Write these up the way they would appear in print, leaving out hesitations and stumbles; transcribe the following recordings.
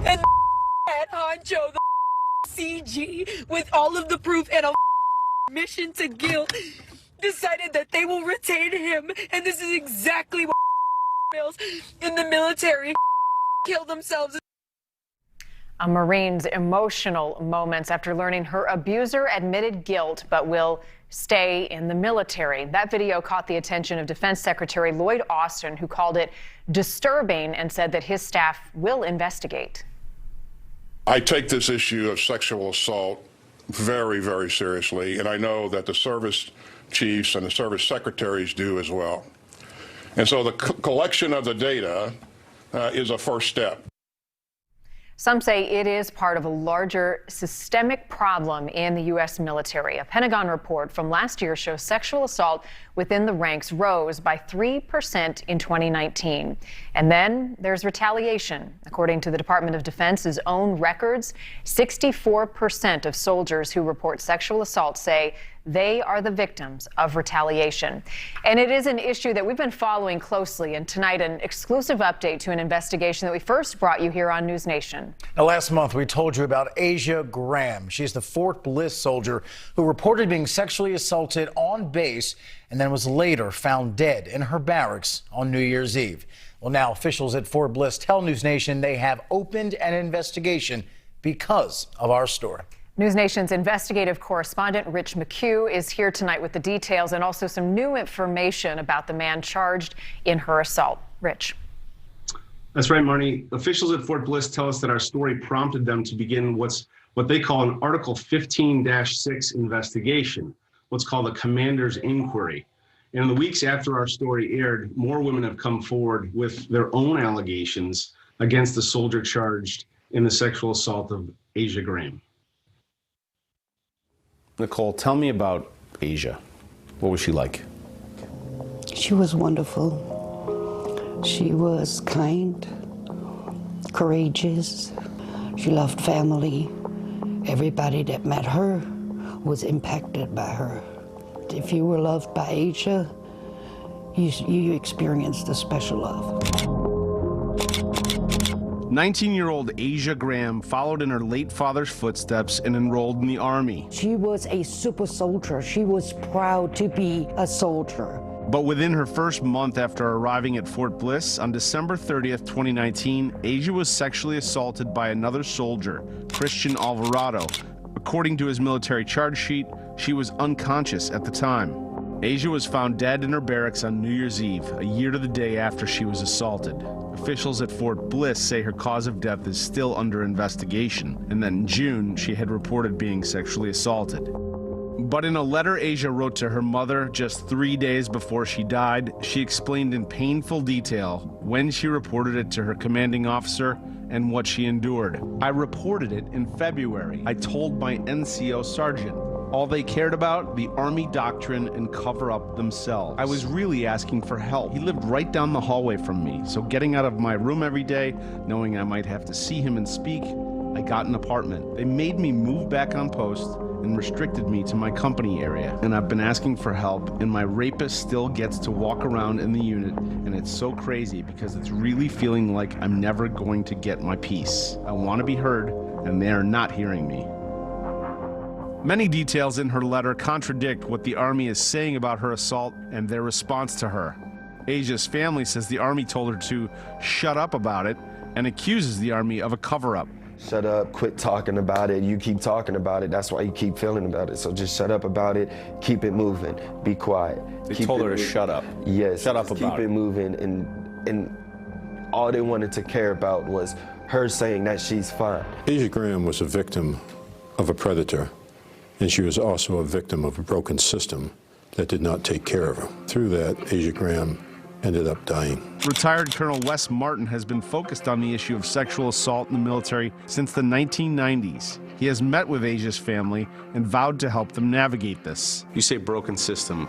And head honcho, the CG, with all of the proof and a mission to guilt, decided that they will retain him. And this is exactly what males in the military kill themselves. A Marine's emotional moments after learning her abuser admitted guilt but will stay in the military. That video caught the attention of Defense Secretary Lloyd Austin, who called it disturbing and said that his staff will investigate. I take this issue of sexual assault very, very seriously, and I know that the service chiefs and the service secretaries do as well. And so the collection of the data is a first step. Some say it is part of a larger systemic problem in the U.S. military. A Pentagon report from last year shows sexual assault within the ranks rose by 3% in 2019. And then there's retaliation. According to the Department of Defense's own records, 64% of soldiers who report sexual assault say they are the victims of retaliation. And it is an issue that we've been following closely. And tonight, an exclusive update to an investigation that we first brought you here on NewsNation. Now, last month, we told you about Asia Graham. She's the Fort Bliss soldier who reported being sexually assaulted on base and then was later found dead in her barracks on New Year's Eve. Well, now officials at Fort Bliss tell NewsNation they have opened an investigation because of our story. NewsNation's investigative correspondent Rich McHugh is here tonight with the details and also some new information about the man charged in her assault. Rich. That's right, Marnie. Officials at Fort Bliss tell us that our story prompted them to begin what they call an Article 15-6 investigation, what's called a commander's inquiry. And in the weeks after our story aired, more women have come forward with their own allegations against the soldier charged in the sexual assault of Asia Graham. Nicole, tell me about Asia. What was she like? She was wonderful. She was kind, courageous. She loved family. Everybody that met her was impacted by her. If you were loved by Asia, you experienced a special love. 19-year-old Asia Graham followed in her late father's footsteps and enrolled in the Army. She was a super soldier. She was proud to be a soldier. But within her first month after arriving at Fort Bliss, on December 30th, 2019, Asia was sexually assaulted by another soldier, Christian Alvarado. According to his military charge sheet, she was unconscious at the time. Asia was found dead in her barracks on New Year's Eve, a year to the day after she was assaulted. Officials at Fort Bliss say her cause of death is still under investigation, and that in June she had reported being sexually assaulted. But in a letter Asia wrote to her mother just 3 days before she died, she explained in painful detail when she reported it to her commanding officer and what she endured. I reported it in February. I told my NCO sergeant. All they cared about, the Army doctrine and cover up themselves. I was really asking for help. He lived right down the hallway from me, so getting out of my room every day, knowing I might have to see him and speak, I got an apartment. They made me move back on post and restricted me to my company area. And I've been asking for help, and my rapist still gets to walk around in the unit, and it's so crazy because it's really feeling like I'm never going to get my peace. I want to be heard, and they are not hearing me. Many details in her letter contradict what the Army is saying about her assault and their response to her. Asia's family says the Army told her to shut up about it and accuses the Army of a cover-up. Shut up, quit talking about it. You keep talking about it, that's why you keep feeling about it. So just shut up about it, keep it moving, be quiet. They told her to shut up. Yes, shut up about keep it moving, and all they wanted to care about was her saying that she's fine. Asia Graham was a victim of a predator, and she was also a victim of a broken system that did not take care of her. Through that, Asia Graham ended up dying. Retired Colonel Wes Martin has been focused on the issue of sexual assault in the military since the 1990s. He has met with Asia's family and vowed to help them navigate this. You say broken system.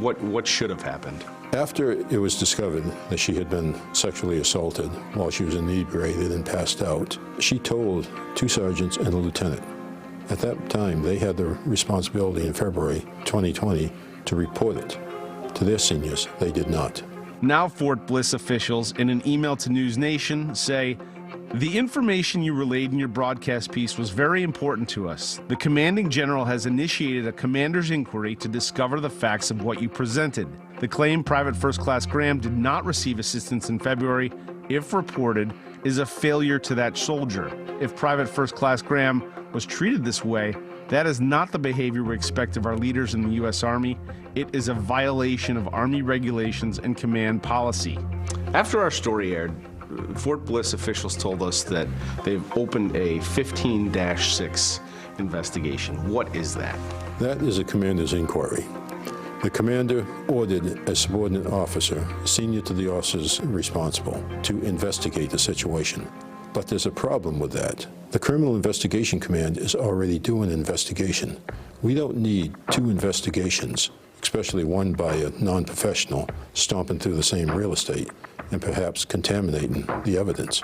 What should have happened? After it was discovered that she had been sexually assaulted while she was inebriated and passed out, she told 2 sergeants and a lieutenant. At that time, they had the responsibility in February 2020 to report it. To their seniors, they did not. Now Fort Bliss officials, in an email to NewsNation, say The information you relayed in your broadcast piece was very important to us. The commanding general has initiated a commander's inquiry to discover the facts of what you presented. The claim Private First Class Graham did not receive assistance in February, if reported, is a failure to that soldier. If Private First Class Graham was treated this way, that is not the behavior we expect of our leaders in the U.S. Army. It is a violation of Army regulations and command policy. After our story aired, Fort Bliss officials told us that they've opened a 15-6 investigation. What is that? That is a commander's inquiry. The commander ordered a subordinate officer, senior to the officers responsible, to investigate the situation. But there's a problem with that. The Criminal Investigation Command is already doing an investigation. We don't need two investigations, especially one by a non-professional, stomping through the same real estate and perhaps contaminating the evidence.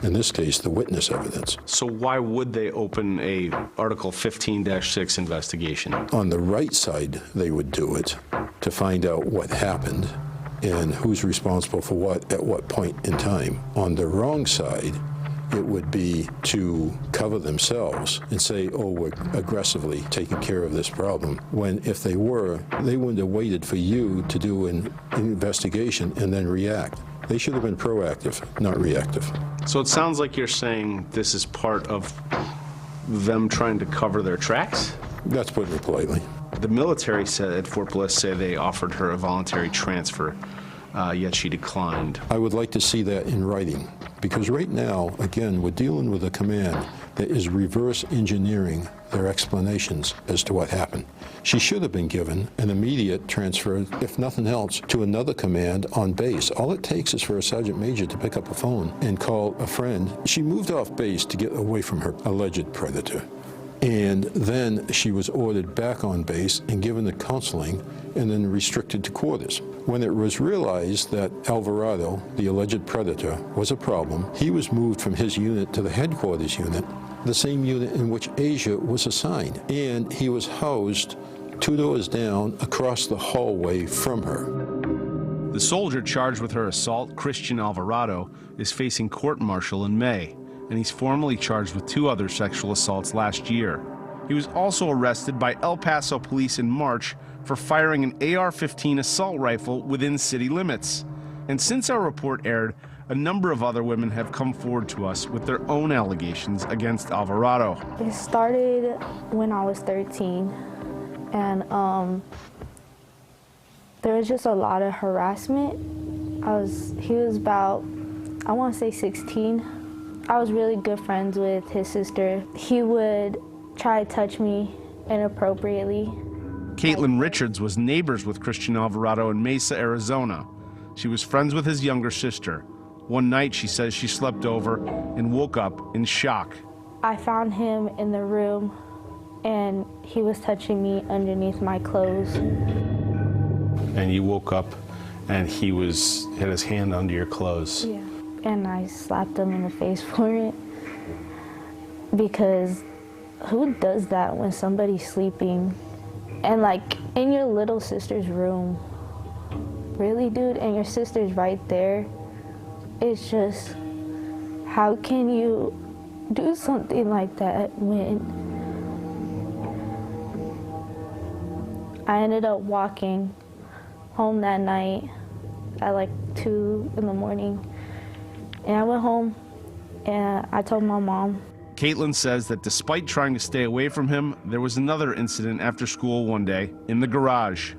In this case, the witness evidence. So why would they open a Article 15-6 investigation? On the right side, they would do it to find out what happened and who's responsible for what at what point in time. On the wrong side, it would be to cover themselves and say, oh, we're aggressively taking care of this problem, when if they were, they wouldn't have waited for you to do an investigation and then react. They should have been proactive, not reactive. So it sounds like you're saying this is part of them trying to cover their tracks? That's putting it politely. The military said at Fort Bliss say they offered her a voluntary transfer, yet she declined. I would like to see that in writing, because right now, again, we're dealing with a command that is reverse engineering their explanations as to what happened. She should have been given an immediate transfer, if nothing else, to another command on base. All it takes is for a sergeant major to pick up a phone and call a friend. She moved off base to get away from her alleged predator. And then she was ordered back on base and given the counseling and then restricted to quarters. When it was realized that Alvarado, the alleged predator, was a problem, he was moved from his unit to the headquarters unit, the same unit in which Asia was assigned. And he was housed 2 doors down across the hallway from her. The soldier charged with her assault, Christian Alvarado, is facing court-martial in May, and he's formally charged with 2 other sexual assaults last year. He was also arrested by El Paso police in March for firing an AR-15 assault rifle within city limits. And since our report aired, a number of other women have come forward to us with their own allegations against Alvarado. It started when I was 13, and there was just a lot of harassment. He was about, I want to say 16. I was really good friends with his sister. He would try to touch me inappropriately. Caitlin Richards was neighbors with Christian Alvarado in Mesa, Arizona. She was friends with his younger sister. One night, she says she slept over and woke up in shock. I found him in the room, and he was touching me underneath my clothes. And you woke up, and he had his hand under your clothes. Yeah. And I slapped him in the face for it, because who does that when somebody's sleeping? And like in your little sister's room. Really, dude? And your sister's right there. It's just, how can you do something like that when I ended up walking home that night at like 2 in the morning. And I went home and I told my mom. Caitlin says that despite trying to stay away from him, there was another incident after school one day in the garage.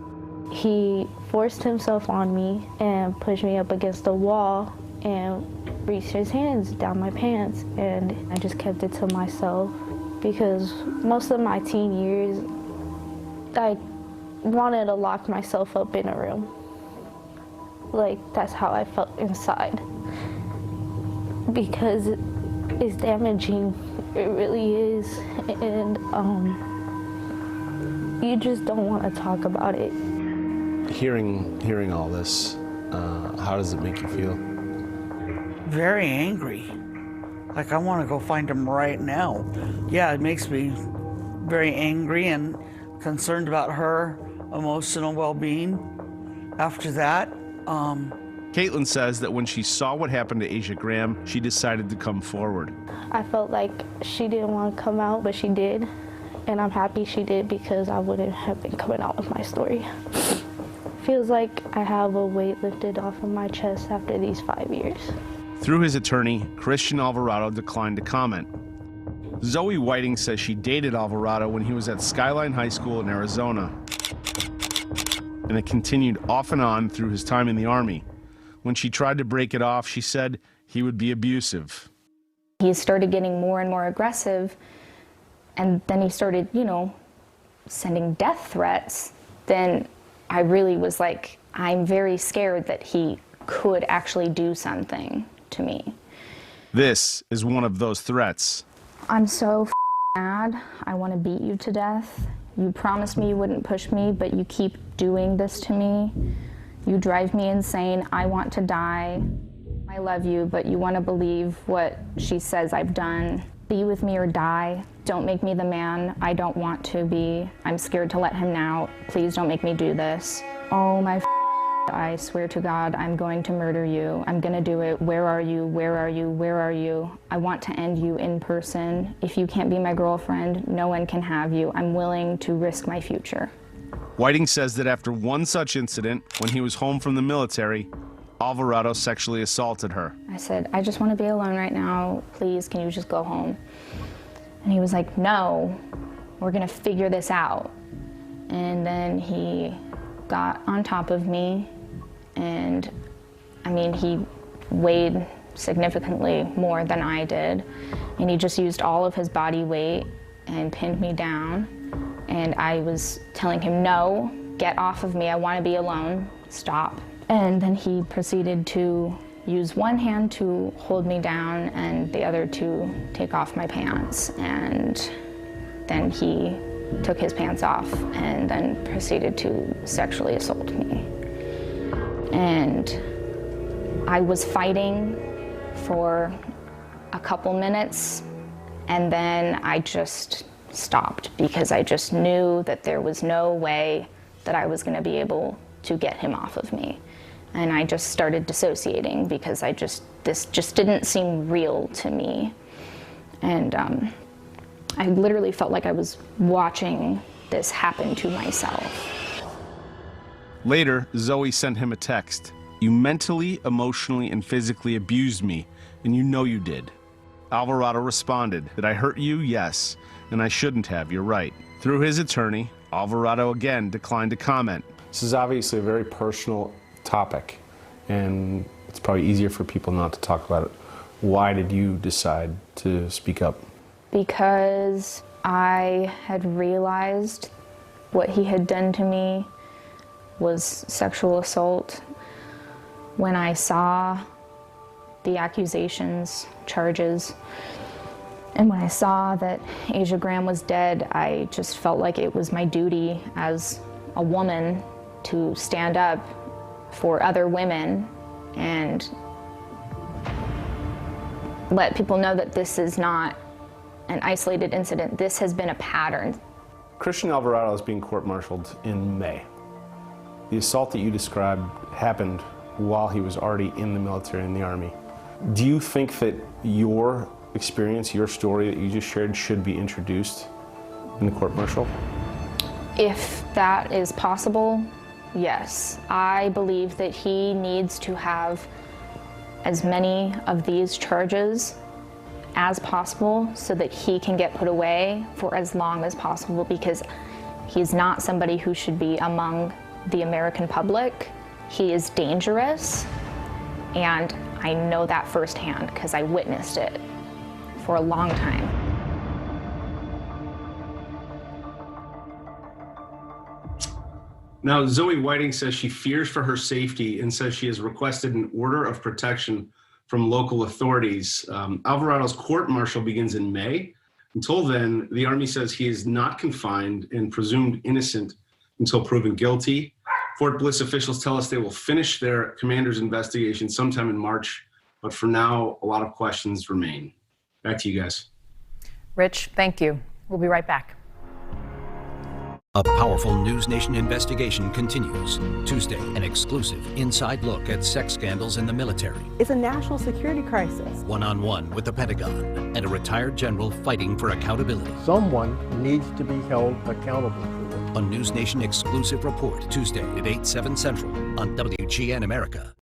He forced himself on me and pushed me up against the wall and reached his hands down my pants, and I just kept it to myself because most of my teen years, I wanted to lock myself up in a room. Like, that's how I felt inside. Because it's damaging, it really is, and you just don't want to talk about it. Hearing all this, how does it make you feel? Very angry. Like, I want to go find him right now. Yeah, it makes me very angry and concerned about her emotional well-being. After that, Caitlin says that when she saw what happened to Asia Graham, she decided to come forward. I felt like she didn't want to come out, but she did. And I'm happy she did because I wouldn't have been coming out with my story. Feels like I have a weight lifted off of my chest after these 5 years. Through his attorney, Christian Alvarado declined to comment. Zoe Whiting says she dated Alvarado when he was at Skyline High School in Arizona, and it continued off and on through his time in the Army. When she tried to break it off, she said he would be abusive. He started getting more and more aggressive, and then he started, sending death threats. Then I really was like, I'm very scared that he could actually do something to me. This is one of those threats. I'm so mad. I want to beat you to death. You promised me you wouldn't push me, but you keep doing this to me. You drive me insane. I want to die. I love you, but you want to believe what she says I've done. Be with me or die. Don't make me the man I don't want to be. I'm scared to let him out. Please don't make me do this. Oh my I swear to God, I'm going to murder you. I'm gonna do it. Where are you? Where are you? Where are you? I want to end you in person. If you can't be my girlfriend, no one can have you. I'm willing to risk my future. Whiting says that after one such incident, when he was home from the military, Alvarado sexually assaulted her. I said, I just want to be alone right now. Please, can you just go home? And he was like, no, we're gonna figure this out. And then he got on top of me, and he weighed significantly more than I did, and he just used all of his body weight and pinned me down. And I was telling him, no, get off of me, I want to be alone, stop. And then he proceeded to use one hand to hold me down and the other to take off my pants. And then he took his pants off and then proceeded to sexually assault me. And I was fighting for a couple minutes, and then I just stopped because I just knew that there was no way that I was going to be able to get him off of me. And I just started dissociating because this just didn't seem real to me. And I literally felt like I was watching this happen to myself. Later, Zoe sent him a text. You mentally, emotionally, and physically abused me, and you know you did. Alvarado responded, did I hurt you? Yes. And I shouldn't have, you're right. Through his attorney, Alvarado again declined to comment. This is obviously a very personal topic, and it's probably easier for people not to talk about it. Why did you decide to speak up? Because I had realized what he had done to me was sexual assault. When I saw the accusations, charges, and when I saw that Asia Graham was dead, I just felt like it was my duty as a woman to stand up for other women and let people know that this is not an isolated incident. This has been a pattern. Christian Alvarado is being court-martialed in May. The assault that you described happened while he was already in the military, in the Army. Do you think that your experience, your story that you just shared should be introduced in the court-martial? If that is possible, yes. I believe that he needs to have as many of these charges as possible so that he can get put away for as long as possible, because he's not somebody who should be among the American public. He is dangerous, and I know that firsthand because I witnessed it for a long time. Now, Zoe Whiting says she fears for her safety and says she has requested an order of protection from local authorities. Alvarado's court-martial begins in May. Until then, the Army says he is not confined and presumed innocent until proven guilty. Fort Bliss officials tell us they will finish their commander's investigation sometime in March, but for now, a lot of questions remain. Back to you guys. Rich, thank you. We'll be right back. A powerful NewsNation investigation continues. Tuesday, an exclusive inside look at sex scandals in the military. It's a national security crisis. One-on-one with the Pentagon and a retired general fighting for accountability. Someone needs to be held accountable for it. A NewsNation exclusive report Tuesday at 8/7 Central on WGN America.